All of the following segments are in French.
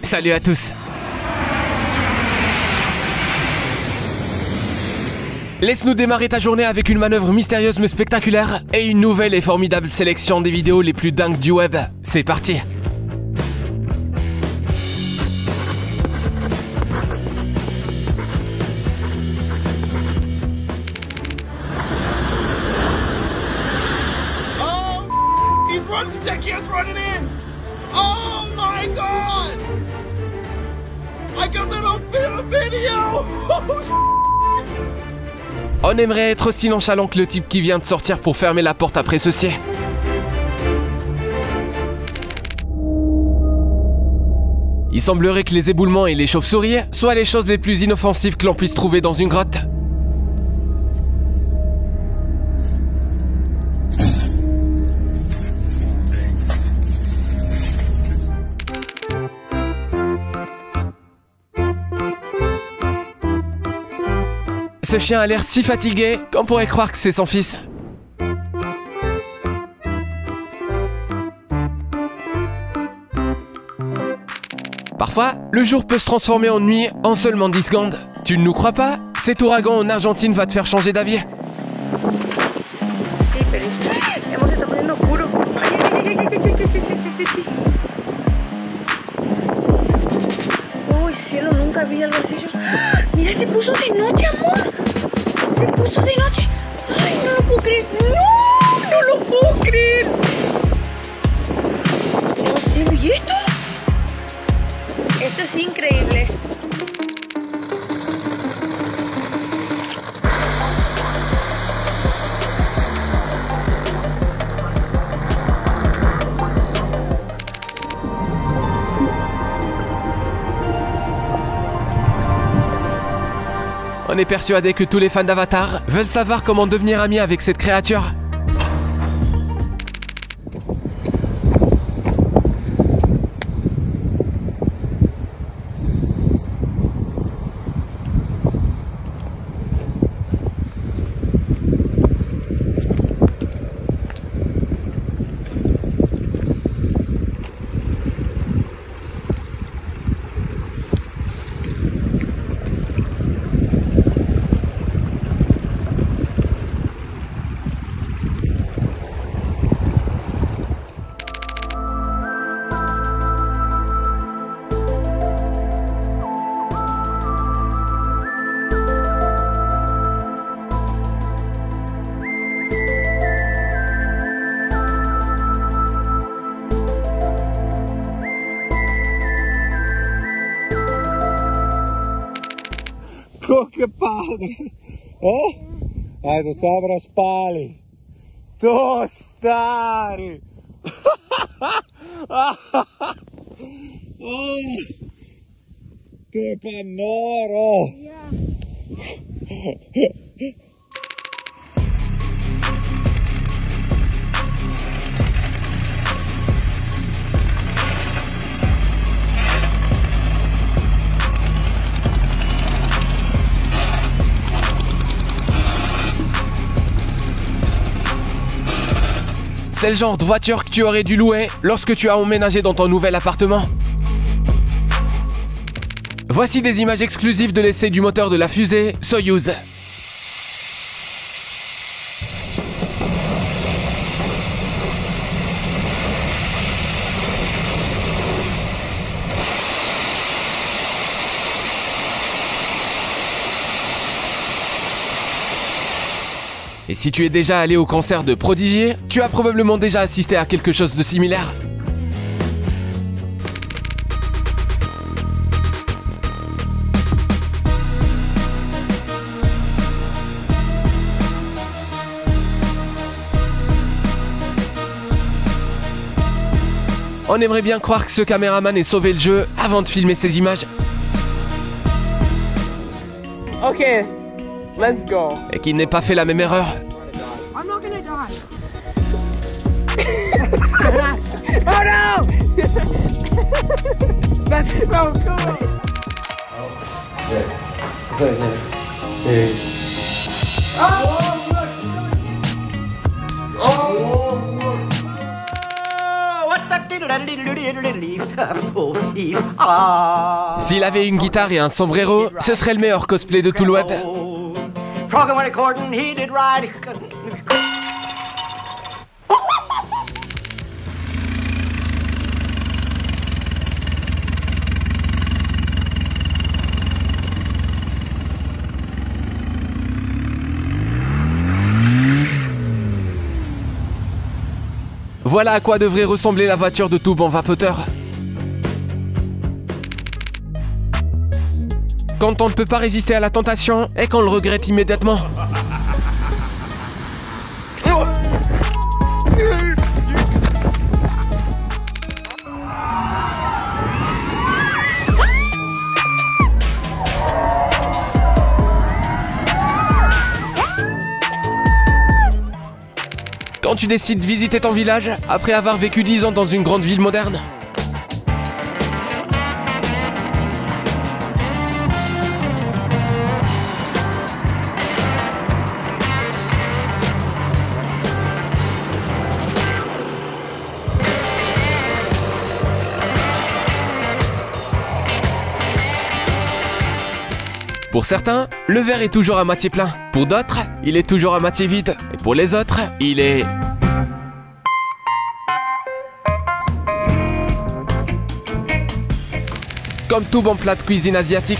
Salut à tous. Laisse-nous démarrer ta journée avec une manœuvre mystérieuse mais spectaculaire et une nouvelle et formidable sélection des vidéos les plus dingues du web. C'est parti. Oh my god! I got that on video! On aimerait être aussi nonchalant que le type qui vient de sortir pour fermer la porte après ceci. Il semblerait que les éboulements et les chauves-souris soient les choses les plus inoffensives que l'on puisse trouver dans une grotte. Ce chien a l'air si fatigué qu'on pourrait croire que c'est son fils. Parfois, le jour peut se transformer en nuit en seulement 10 secondes. Tu ne nous crois pas? Cet ouragan en Argentine va te faire changer d'avis. Uy, cielo, nunca vi algo así. Mira, se puso de noche, amor. Se puso de noche. Ay, no lo puedo creer. No, no lo puedo creer. No, cielo, ¿y esto? Esto es increíble. On est persuadé que tous les fans d'Avatar veulent savoir comment devenir amis avec cette créature. Che padre! Aj, to sabra spali! To stari! To je pa noro! C'est le genre de voiture que tu aurais dû louer lorsque tu as emménagé dans ton nouvel appartement. Voici des images exclusives de l'essai du moteur de la fusée Soyouz. Et si tu es déjà allé au concert de Prodigy, tu as probablement déjà assisté à quelque chose de similaire. On aimerait bien croire que ce caméraman ait sauvé le jeu avant de filmer ces images. Ok, let's go. Et qu'il n'ait pas fait la même erreur. I'm not gonna die. Oh no! That's so cool. Oh! Oh! What the S'il avait une guitare et un sombrero, ce serait le meilleur cosplay de tout le web. Voilà à quoi devrait ressembler la voiture de tout bon vapoteur. Quand on ne peut pas résister à la tentation et qu'on le regrette immédiatement. Quand tu décides de visiter ton village, après avoir vécu 10 ans dans une grande ville moderne. Pour certains, le verre est toujours à moitié plein. Pour d'autres, il est toujours à moitié vide. Et pour les autres, il est... comme tout bon plat de cuisine asiatique.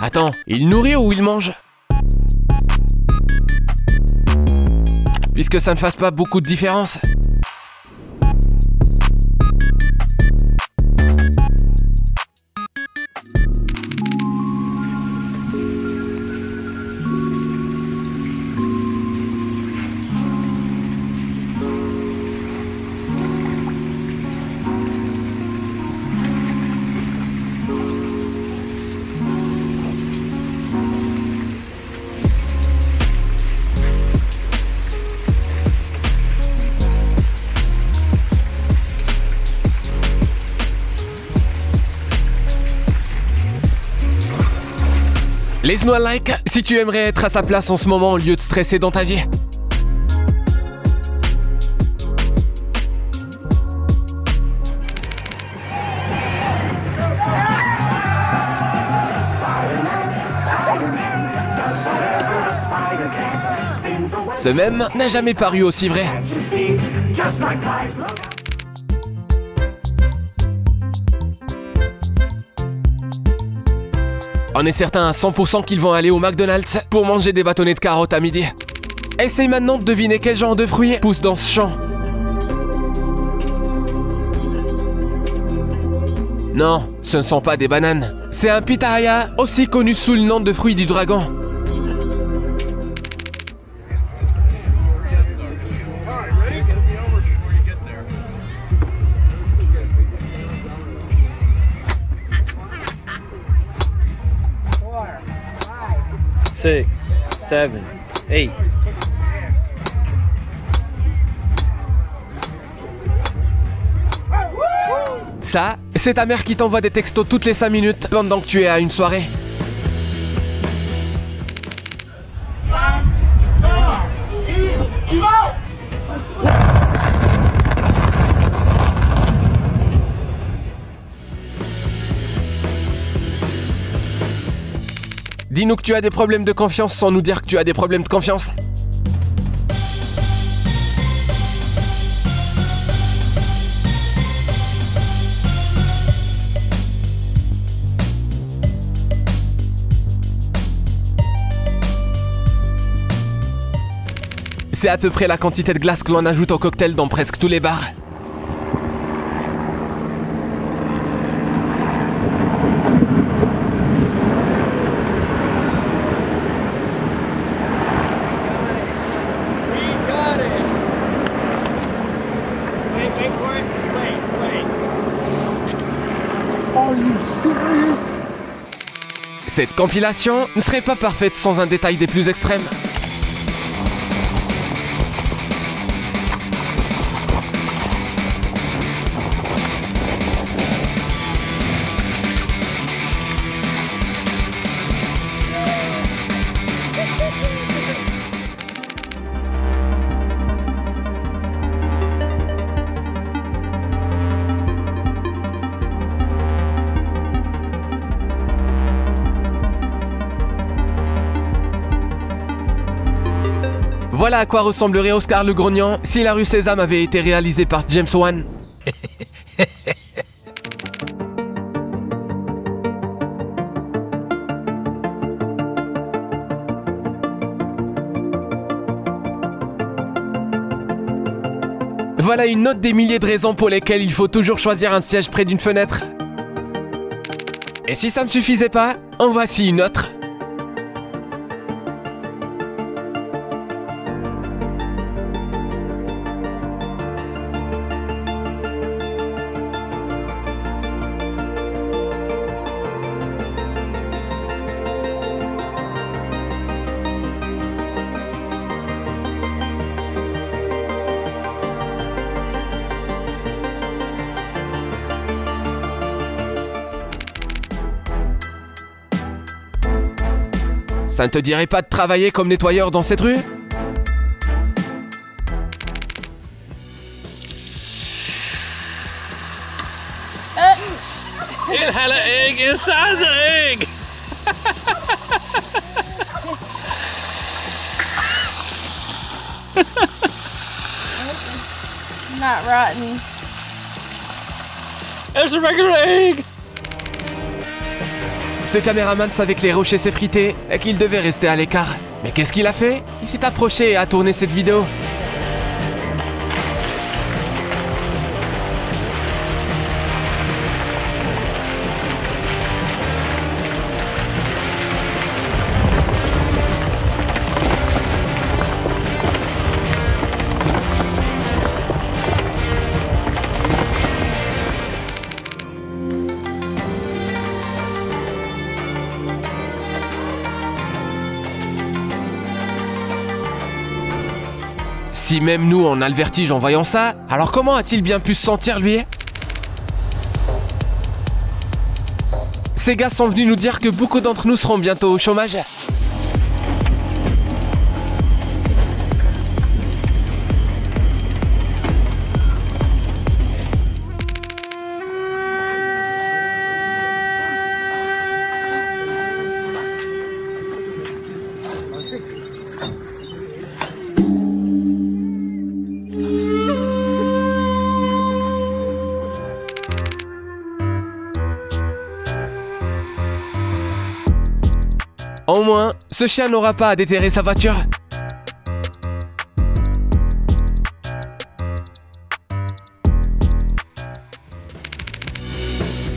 Attends, il nourrit ou il mange? Puisque ça ne fasse pas beaucoup de différence. Laisse-nous un like si tu aimerais être à sa place en ce moment au lieu de stresser dans ta vie. Ce même n'a jamais paru aussi vrai. On est certain à 100% qu'ils vont aller au McDonald's pour manger des bâtonnets de carottes à midi. Essaye maintenant de deviner quel genre de fruits pousse dans ce champ. Non, ce ne sont pas des bananes. C'est un pitahaya, aussi connu sous le nom de fruit du dragon. Six, seven, eight. Ça, c'est ta mère qui t'envoie des textos toutes les 5 minutes pendant que tu es à une soirée. Dis-nous que tu as des problèmes de confiance sans nous dire que tu as des problèmes de confiance. C'est à peu près la quantité de glace que l'on ajoute au cocktail dans presque tous les bars. Cette compilation ne serait pas parfaite sans un détail des plus extrêmes. Voilà à quoi ressemblerait Oscar le Grognon si la rue Sésame avait été réalisée par James Wan. Voilà une autre des milliers de raisons pour lesquelles il faut toujours choisir un siège près d'une fenêtre. Et si ça ne suffisait pas, en voici une autre. Ça ne te dirait pas de travailler comme nettoyeur dans cette rue? It had an egg inside the egg. Not rotten. It's a regular egg. Ce caméraman savait que les rochers s'effritaient et qu'il devait rester à l'écart. Mais qu'est-ce qu'il a fait? Il s'est approché et a tourné cette vidéo. Si même nous on a le vertige en voyant ça, alors comment a-t-il bien pu se sentir lui? Ces gars sont venus nous dire que beaucoup d'entre nous seront bientôt au chômage. Au moins, ce chien n'aura pas à déterrer sa voiture.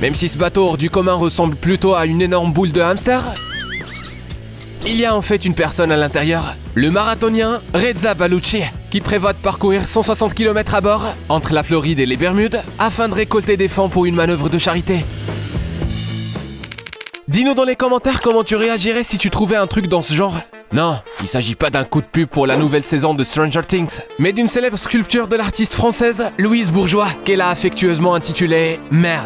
Même si ce bateau hors du commun ressemble plutôt à une énorme boule de hamster, il y a en fait une personne à l'intérieur. Le marathonien Reza Baluchi, qui prévoit de parcourir 160 km à bord entre la Floride et les Bermudes afin de récolter des fonds pour une manœuvre de charité. Dis-nous dans les commentaires comment tu réagirais si tu trouvais un truc dans ce genre. Non, il s'agit pas d'un coup de pub pour la nouvelle saison de Stranger Things, mais d'une célèbre sculpture de l'artiste française Louise Bourgeois, qu'elle a affectueusement intitulée « Mère ».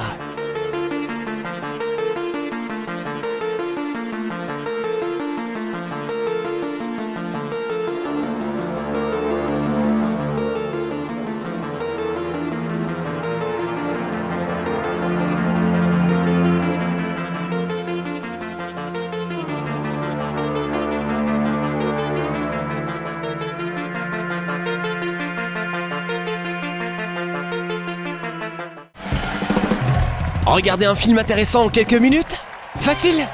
Regardez un film intéressant en quelques minutes? Facile!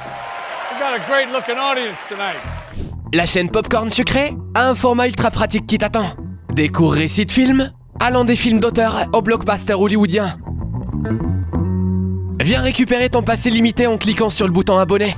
La chaîne Popcorn Sucré a un format ultra pratique qui t'attend. Des courts récits de films, allant des films d'auteur aux blockbusters hollywoodiens. Viens récupérer ton passé limité en cliquant sur le bouton abonné.